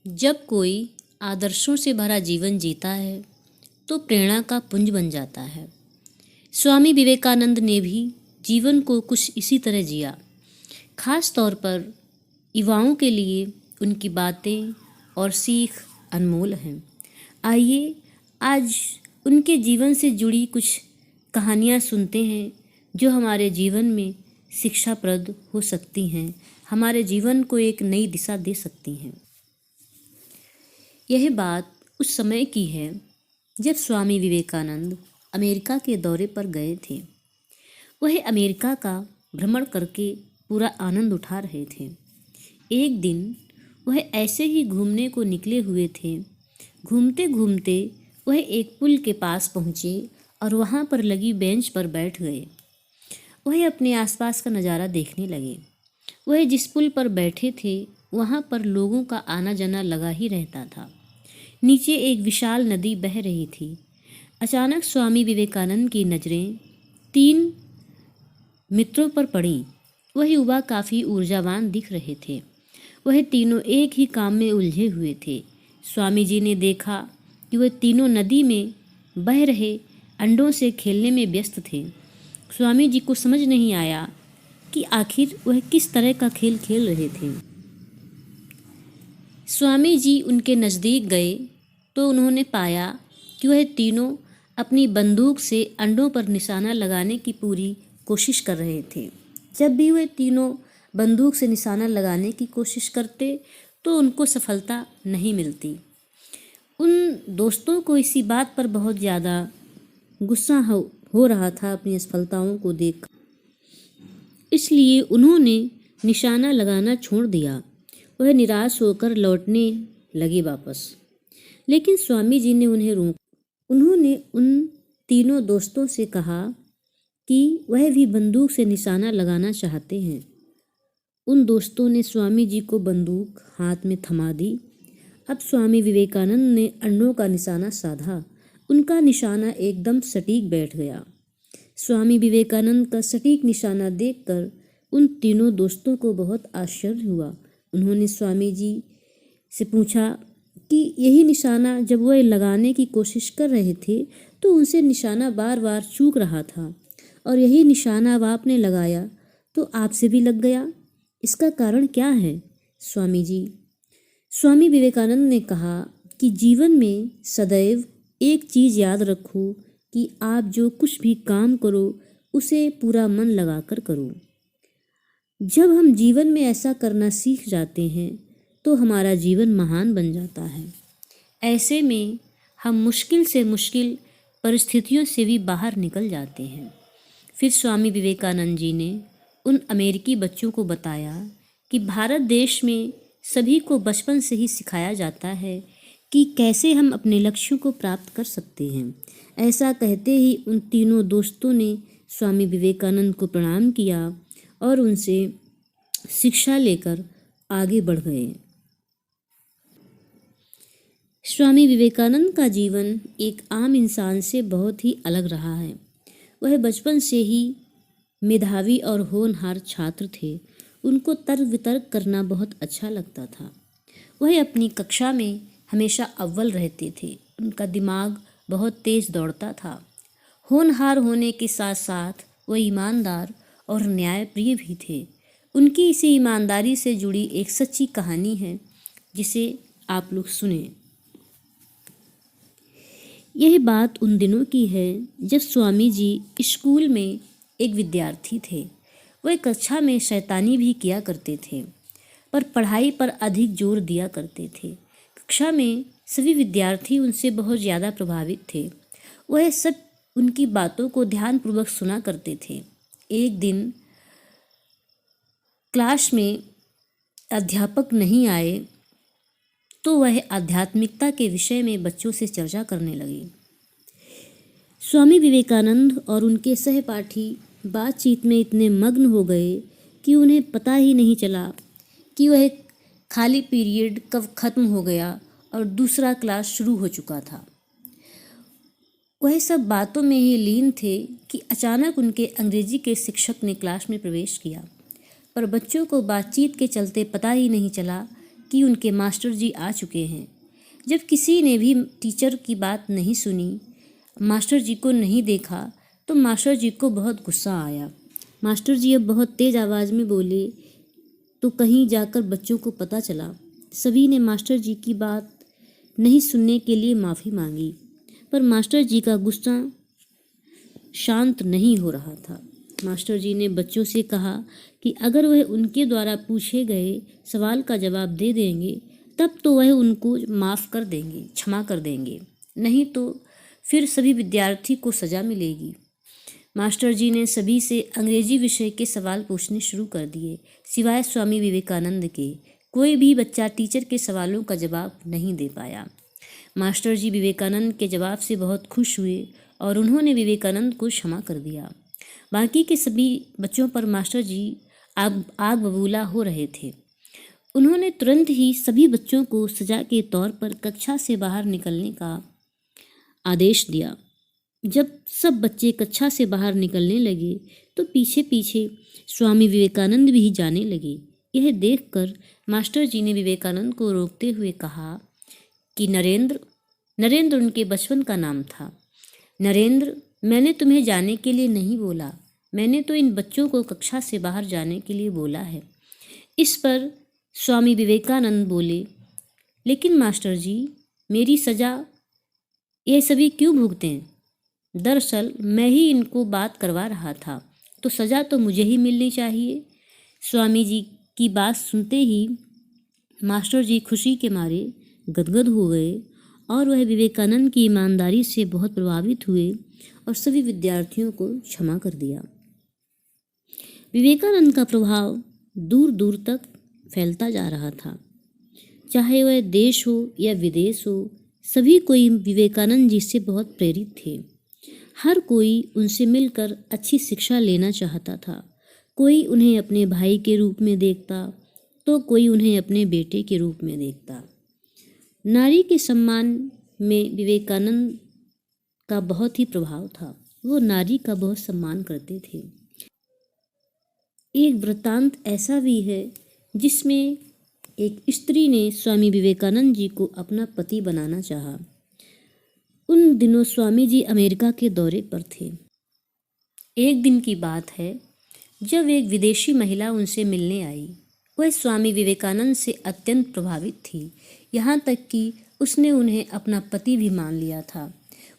जब कोई आदर्शों से भरा जीवन जीता है तो प्रेरणा का पुंज बन जाता है। स्वामी विवेकानंद ने भी जीवन को कुछ इसी तरह जिया। खास तौर पर युवाओं के लिए उनकी बातें और सीख अनमोल हैं। आइए आज उनके जीवन से जुड़ी कुछ कहानियाँ सुनते हैं जो हमारे जीवन में शिक्षाप्रद हो सकती हैं, हमारे जीवन को एक नई दिशा दे सकती हैं। यह बात उस समय की है जब स्वामी विवेकानंद अमेरिका के दौरे पर गए थे। वह अमेरिका का भ्रमण करके पूरा आनंद उठा रहे थे। एक दिन वह ऐसे ही घूमने को निकले हुए थे। घूमते घूमते वह एक पुल के पास पहुँचे और वहाँ पर लगी बेंच पर बैठ गए। वह अपने आसपास का नज़ारा देखने लगे। वह जिस पुल पर बैठे थे वहाँ पर लोगों का आना जाना लगा ही रहता था। नीचे एक विशाल नदी बह रही थी। अचानक स्वामी विवेकानंद की नज़रें 3 मित्रों पर पड़ीं। वह युवा काफ़ी ऊर्जावान दिख रहे थे। वह तीनों एक ही काम में उलझे हुए थे। स्वामी जी ने देखा कि वह तीनों नदी में बह रहे अंडों से खेलने में व्यस्त थे। स्वामी जी को समझ नहीं आया कि आखिर वह किस तरह का खेल खेल रहे थे। स्वामी जी उनके नज़दीक गए तो उन्होंने पाया कि वह तीनों अपनी बंदूक से अंडों पर निशाना लगाने की पूरी कोशिश कर रहे थे। जब भी वह तीनों बंदूक से निशाना लगाने की कोशिश करते तो उनको सफलता नहीं मिलती। उन दोस्तों को इसी बात पर बहुत ज़्यादा गुस्सा हो रहा था अपनी असफलताओं को देख। इसलिए उन्होंने निशाना लगाना छोड़ दिया। वह निराश होकर लौटने लगे वापस। लेकिन स्वामी जी ने उन्हें रोका। उन्होंने उन तीनों दोस्तों से कहा कि वह भी बंदूक से निशाना लगाना चाहते हैं। उन दोस्तों ने स्वामी जी को बंदूक हाथ में थमा दी। अब स्वामी विवेकानंद ने अंडों का निशाना साधा। उनका निशाना एकदम सटीक बैठ गया। स्वामी विवेकानंद का सटीक निशाना देखकर उन तीनों दोस्तों को बहुत आश्चर्य हुआ। उन्होंने स्वामी जी से पूछा कि यही निशाना जब वह लगाने की कोशिश कर रहे थे तो उनसे निशाना बार बार चूक रहा था, और यही निशाना अब आपने लगाया तो आपसे भी लग गया। इसका कारण क्या है स्वामी जी? स्वामी विवेकानंद ने कहा कि जीवन में सदैव एक चीज़ याद रखो कि आप जो कुछ भी काम करो उसे पूरा मन लगाकर करो। जब हम जीवन में ऐसा करना सीख जाते हैं तो हमारा जीवन महान बन जाता है। ऐसे में हम मुश्किल से मुश्किल परिस्थितियों से भी बाहर निकल जाते हैं। फिर स्वामी विवेकानंद जी ने उन अमेरिकी बच्चों को बताया कि भारत देश में सभी को बचपन से ही सिखाया जाता है कि कैसे हम अपने लक्ष्यों को प्राप्त कर सकते हैं। ऐसा कहते ही उन तीनों दोस्तों ने स्वामी विवेकानंद को प्रणाम किया और उनसे शिक्षा लेकर आगे बढ़ गए। स्वामी विवेकानंद का जीवन एक आम इंसान से बहुत ही अलग रहा है। वह बचपन से ही मेधावी और होनहार छात्र थे। उनको तर्क वितर्क करना बहुत अच्छा लगता था। वह अपनी कक्षा में हमेशा अव्वल रहते थे। उनका दिमाग बहुत तेज दौड़ता था। होनहार होने के साथ साथ वह ईमानदार और न्यायप्रिय भी थे। उनकी इसी ईमानदारी से जुड़ी एक सच्ची कहानी है जिसे आप लोग सुने। यह बात उन दिनों की है जब स्वामी जी स्कूल में एक विद्यार्थी थे। वह कक्षा में शैतानी भी किया करते थे पर पढ़ाई पर अधिक जोर दिया करते थे। कक्षा में सभी विद्यार्थी उनसे बहुत ज़्यादा प्रभावित थे। वह सब उनकी बातों को ध्यानपूर्वक सुना करते थे। एक दिन क्लास में अध्यापक नहीं आए तो वह आध्यात्मिकता के विषय में बच्चों से चर्चा करने लगे। स्वामी विवेकानंद और उनके सहपाठी बातचीत में इतने मग्न हो गए कि उन्हें पता ही नहीं चला कि वह खाली पीरियड कब खत्म हो गया और दूसरा क्लास शुरू हो चुका था। वह सब बातों में ही लीन थे कि अचानक उनके अंग्रेजी के शिक्षक ने क्लास में प्रवेश किया, पर बच्चों को बातचीत के चलते पता ही नहीं चला कि उनके मास्टर जी आ चुके हैं। जब किसी ने भी टीचर की बात नहीं सुनी, मास्टर जी को नहीं देखा, तो मास्टर जी को बहुत गुस्सा आया। मास्टर जी अब बहुत तेज़ आवाज़ में बोले तो कहीं जाकर बच्चों को पता चला। सभी ने मास्टर जी की बात नहीं सुनने के लिए माफ़ी मांगी, पर मास्टर जी का गुस्सा शांत नहीं हो रहा था। मास्टर जी ने बच्चों से कहा कि अगर वह उनके द्वारा पूछे गए सवाल का जवाब दे देंगे तब तो वह उनको माफ़ कर देंगे, क्षमा कर देंगे, नहीं तो फिर सभी विद्यार्थी को सज़ा मिलेगी। मास्टर जी ने सभी से अंग्रेजी विषय के सवाल पूछने शुरू कर दिए, सिवाय स्वामी विवेकानंद के। कोई भी बच्चा टीचर के सवालों का जवाब नहीं दे पाया। मास्टर जी विवेकानंद के जवाब से बहुत खुश हुए और उन्होंने विवेकानंद को क्षमा कर दिया। बाकी के सभी बच्चों पर मास्टर जी आग बबूला हो रहे थे। उन्होंने तुरंत ही सभी बच्चों को सजा के तौर पर कक्षा से बाहर निकलने का आदेश दिया। जब सब बच्चे कक्षा से बाहर निकलने लगे तो पीछे पीछे स्वामी विवेकानंद भी जाने लगे। यह देखकर मास्टर जी ने विवेकानंद को रोकते हुए कहा कि नरेंद्र उनके बचपन का नाम था। नरेंद्र, मैंने तुम्हें जाने के लिए नहीं बोला, मैंने तो इन बच्चों को कक्षा से बाहर जाने के लिए बोला है। इस पर स्वामी विवेकानंद बोले, लेकिन मास्टर जी, मेरी सज़ा ये सभी क्यों भुगतें? दरअसल मैं ही इनको बात करवा रहा था, तो सज़ा तो मुझे ही मिलनी चाहिए। स्वामी जी की बात सुनते ही मास्टर जी खुशी के मारे गदगद हो गए और वह विवेकानंद की ईमानदारी से बहुत प्रभावित हुए और सभी विद्यार्थियों को क्षमा कर दिया। विवेकानंद का प्रभाव दूर दूर तक फैलता जा रहा था। चाहे वह देश हो या विदेश हो, सभी कोई विवेकानंद जी से बहुत प्रेरित थे। हर कोई उनसे मिलकर अच्छी शिक्षा लेना चाहता था। कोई उन्हें अपने भाई के रूप में देखता तो कोई उन्हें अपने बेटे के रूप में देखता। नारी के सम्मान में विवेकानंद का बहुत ही प्रभाव था। वो नारी का बहुत सम्मान करते थे। एक वृत्तांत ऐसा भी है जिसमें एक स्त्री ने स्वामी विवेकानंद जी को अपना पति बनाना चाहा। उन दिनों स्वामी जी अमेरिका के दौरे पर थे। एक दिन की बात है जब एक विदेशी महिला उनसे मिलने आई। वह स्वामी विवेकानंद से अत्यंत प्रभावित थी, यहाँ तक कि उसने उन्हें अपना पति भी मान लिया था।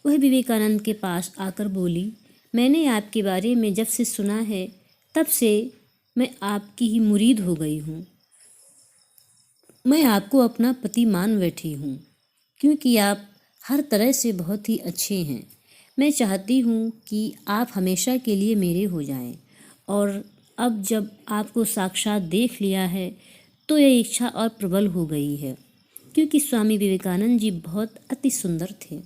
वह विवेकानंद के पास आकर बोली, मैंने आपके बारे में जब से सुना है तब से मैं आपकी ही मुरीद हो गई हूँ। मैं आपको अपना पति मान बैठी हूँ क्योंकि आप हर तरह से बहुत ही अच्छे हैं। मैं चाहती हूँ कि आप हमेशा के लिए मेरे हो जाएं और अब जब आपको साक्षात देख लिया है तो यह इच्छा और प्रबल हो गई है क्योंकि स्वामी विवेकानंद जी बहुत अति सुंदर थे।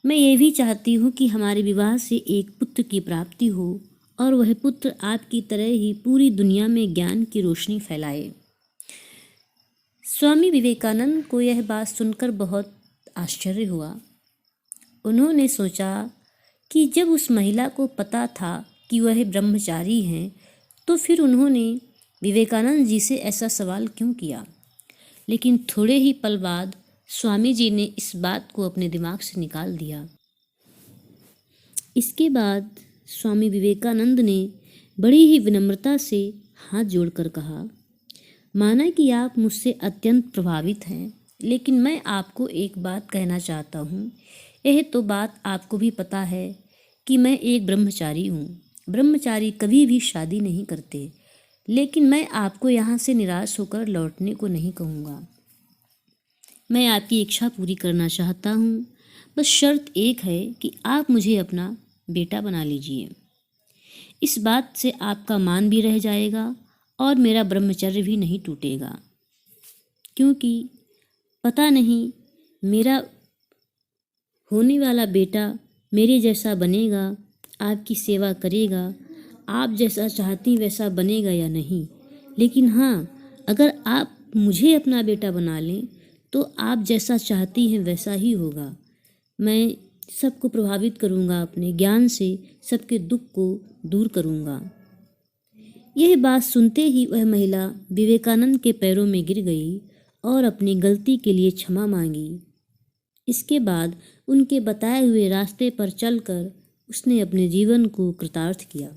मैं ये भी चाहती हूँ कि हमारे विवाह से एक पुत्र की प्राप्ति हो और वह पुत्र आपकी तरह ही पूरी दुनिया में ज्ञान की रोशनी फैलाए। स्वामी विवेकानंद को यह बात सुनकर बहुत आश्चर्य हुआ। उन्होंने सोचा कि जब उस महिला को पता था कि वह ब्रह्मचारी हैं तो फिर उन्होंने विवेकानंद जी से ऐसा सवाल क्यों किया। लेकिन थोड़े ही पल बाद स्वामी जी ने इस बात को अपने दिमाग से निकाल दिया। इसके बाद स्वामी विवेकानंद ने बड़ी ही विनम्रता से हाथ जोड़कर कहा, माना कि आप मुझसे अत्यंत प्रभावित हैं, लेकिन मैं आपको एक बात कहना चाहता हूँ। यह तो बात आपको भी पता है कि मैं एक ब्रह्मचारी हूँ। ब्रह्मचारी कभी भी शादी नहीं करते, लेकिन मैं आपको यहाँ से निराश होकर लौटने को नहीं कहूँगा। मैं आपकी इच्छा पूरी करना चाहता हूँ, बस शर्त एक है कि आप मुझे अपना बेटा बना लीजिए। इस बात से आपका मान भी रह जाएगा और मेरा ब्रह्मचर्य भी नहीं टूटेगा, क्योंकि पता नहीं मेरा होने वाला बेटा मेरे जैसा बनेगा, आपकी सेवा करेगा, आप जैसा चाहती वैसा बनेगा या नहीं। लेकिन हाँ, अगर आप मुझे अपना बेटा बना लें तो आप जैसा चाहती हैं वैसा ही होगा। मैं सबको प्रभावित करूँगा, अपने ज्ञान से सबके दुख को दूर करूँगा। यह बात सुनते ही वह महिला विवेकानंद के पैरों में गिर गई और अपनी गलती के लिए क्षमा मांगी। इसके बाद उनके बताए हुए रास्ते पर चलकर उसने अपने जीवन को कृतार्थ किया।